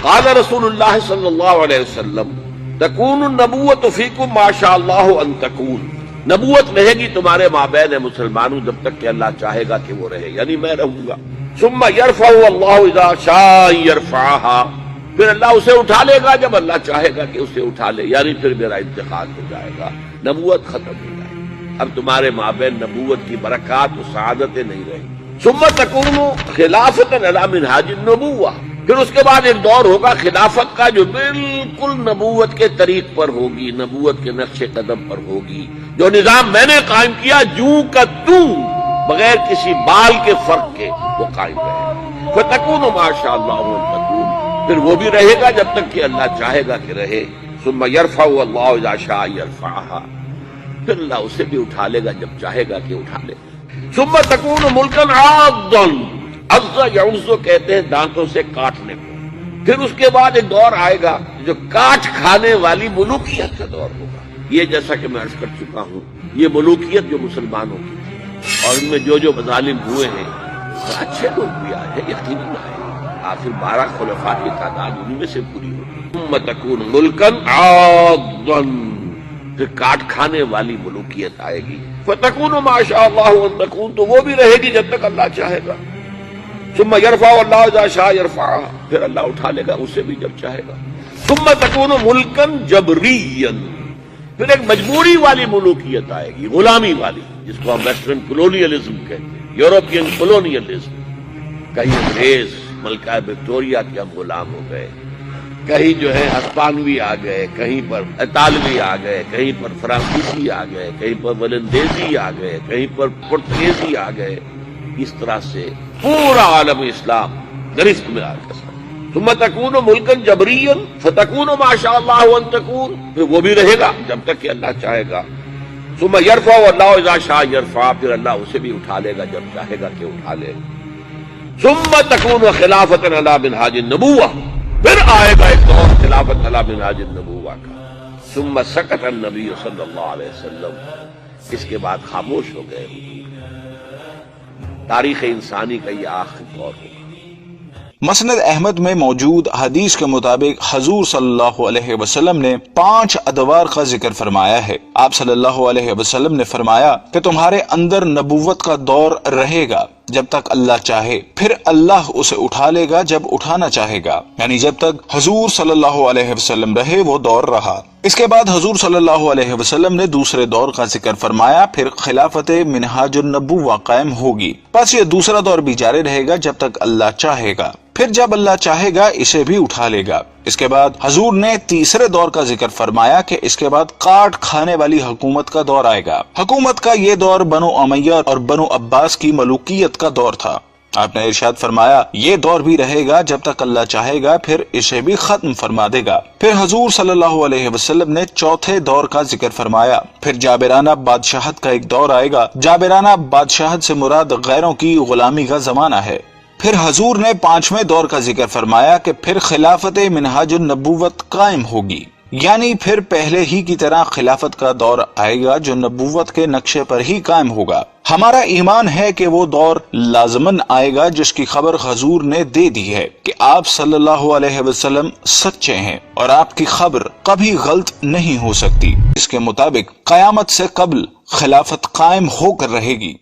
قال رسول اللہ صلی اللہ علیہ وسلم تکون النبوۃ فیکم ما شاء اللہ ان تکون، نبوت رہے گی تمہارے مابین مسلمانوں جب تک کہ اللہ چاہے گا کہ وہ رہے، یعنی میں رہوں گا۔ ثم یرفع اللہ اذا شاء یرفعها، پھر اللہ اسے اٹھا لے گا جب اللہ چاہے گا کہ اسے اٹھا لے، یعنی پھر میرا انتقال ہو جائے گا، نبوت ختم ہو جائے گی، اب تمہارے مابین نبوت کی برکات و سعادتیں نہیں رہیں۔ ثم تکون خلافۃ علی منہاج النبوۃ، پھر اس کے بعد ایک دور ہوگا خلافت کا جو بالکل نبوت کے طریق پر ہوگی، نبوت کے نقش قدم پر ہوگی، جو نظام میں نے قائم کیا جوں کا توں، بغیر کسی بال کے فرق کے وہ قائم رہے۔ فتکون ما شاء اللہ تکون، پھر وہ بھی رہے گا جب تک کہ اللہ چاہے گا کہ رہے۔ ثم یرفع اللہ اذا شاء یرفعها، پھر اللہ اسے بھی اٹھا لے گا جب چاہے گا کہ اٹھا لے۔ ثم تکون ملکا عاضا، عض یعض کہتے ہیں دانتوں سے کاٹنے کو۔ پھر اس کے بعد ایک دور آئے گا جو کاٹ کھانے والی ملوکیت کا دور ہوگا۔ یہ جیسا کہ میں عرض کر چکا ہوں، یہ ملوکیت جو مسلمانوں کی تھی، اور ان میں جو مظالم ہوئے ہیں، اچھے لوگ بھی آئے ہیں، یقیناً آئے ہیں، آخر 12 خلفاء کی تعداد انہیں میں سے پوری ہوگی۔ ثم تکون ملکا عاضا، پھر کاٹ کھانے والی ملوکیت آئے گی۔ فتکون ما شاء اللہ ان تکون، تو وہ بھی رہے گی جب تک اللہ چاہے گا۔ ثم یرفع اللہ اذا شاء یرفعها، پھر اللہ اٹھا لے گا اسے بھی جب چاہے گا۔ ثم تکون ملکا جبریا، پھر ایک مجبوری والی ملوکیت آئے گی، غلامی والی، جس کو ہم ویسٹرن کولونیلزم کہتے ہیں، یورپین کولونیلزم۔ کہیں انگریز ملکہ وکٹوریہ کے ہم غلام ہو گئے، کہیں جو ہے ہسپانوی آ گئے، کہیں پر اطالوی آ گئے، کہیں پر فرانسیسی آ گئے، کہیں پر ولندیزی آ گئے، کہیں پر پرتگیزی آ گئے، اس طرح سے پورا عالم اسلام گرفت میں آ گیا۔ ثم تکون ملکا جبریا فتکون ما شاء اللہ ان تکون، پھر وہ بھی رہے گا جب تک کہ اللہ چاہے گا۔ ثم یرفع اللہ اذا شاء یرفع، پھر اللہ اسے بھی اٹھا لے گا جب چاہے گا کہ اٹھا لے۔ ثم تکون خلافۃ علی منہاج النبوۃ، پھر آئے گا ایک دور خلافت علی منہاج النبوۃ کا۔ ثم سکت النبی صلی اللہ علیہ وسلم، اس کے بعد خاموش ہو گئے۔ تاریخ انسانی کا یہ آخری دور ہوگا۔ مسند احمد میں موجود حدیث کے مطابق حضور صلی اللہ علیہ وسلم نے 5 ادوار کا ذکر فرمایا ہے۔ آپ صلی اللہ علیہ وسلم نے فرمایا کہ تمہارے اندر نبوت کا دور رہے گا جب تک اللہ چاہے، پھر اللہ اسے اٹھا لے گا جب اٹھانا چاہے گا، یعنی جب تک حضور صلی اللہ علیہ وسلم رہے وہ دور رہا۔ اس کے بعد حضور صلی اللہ علیہ وسلم نے دوسرے دور کا ذکر فرمایا، پھر خلافت منہاج النبوۃ قائم ہوگی، پس یہ دوسرا دور بھی جاری رہے گا جب تک اللہ چاہے گا، پھر جب اللہ چاہے گا اسے بھی اٹھا لے گا۔ اس کے بعد حضور نے تیسرے دور کا ذکر فرمایا کہ اس کے بعد کاٹ کھانے والی حکومت کا دور آئے گا۔ حکومت کا یہ دور بنو امیہ اور بنو عباس کی ملوکیت کا دور تھا۔ آپ نے ارشاد فرمایا یہ دور بھی رہے گا جب تک اللہ چاہے گا، پھر اسے بھی ختم فرما دے گا۔ پھر حضور صلی اللہ علیہ وسلم نے چوتھے دور کا ذکر فرمایا، پھر جابرانہ بادشاہت کا ایک دور آئے گا۔ جابرانہ بادشاہت سے مراد غیروں کی غلامی کا زمانہ ہے۔ پھر حضور نے 5ویں دور کا ذکر فرمایا کہ پھر خلافت منہاج النبوت قائم ہوگی، یعنی پھر پہلے ہی کی طرح خلافت کا دور آئے گا جو نبوت کے نقشے پر ہی قائم ہوگا۔ ہمارا ایمان ہے کہ وہ دور لازماً آئے گا جس کی خبر حضور نے دے دی ہے کہ آپ صلی اللہ علیہ وسلم سچے ہیں اور آپ کی خبر کبھی غلط نہیں ہو سکتی۔ اس کے مطابق قیامت سے قبل خلافت قائم ہو کر رہے گی۔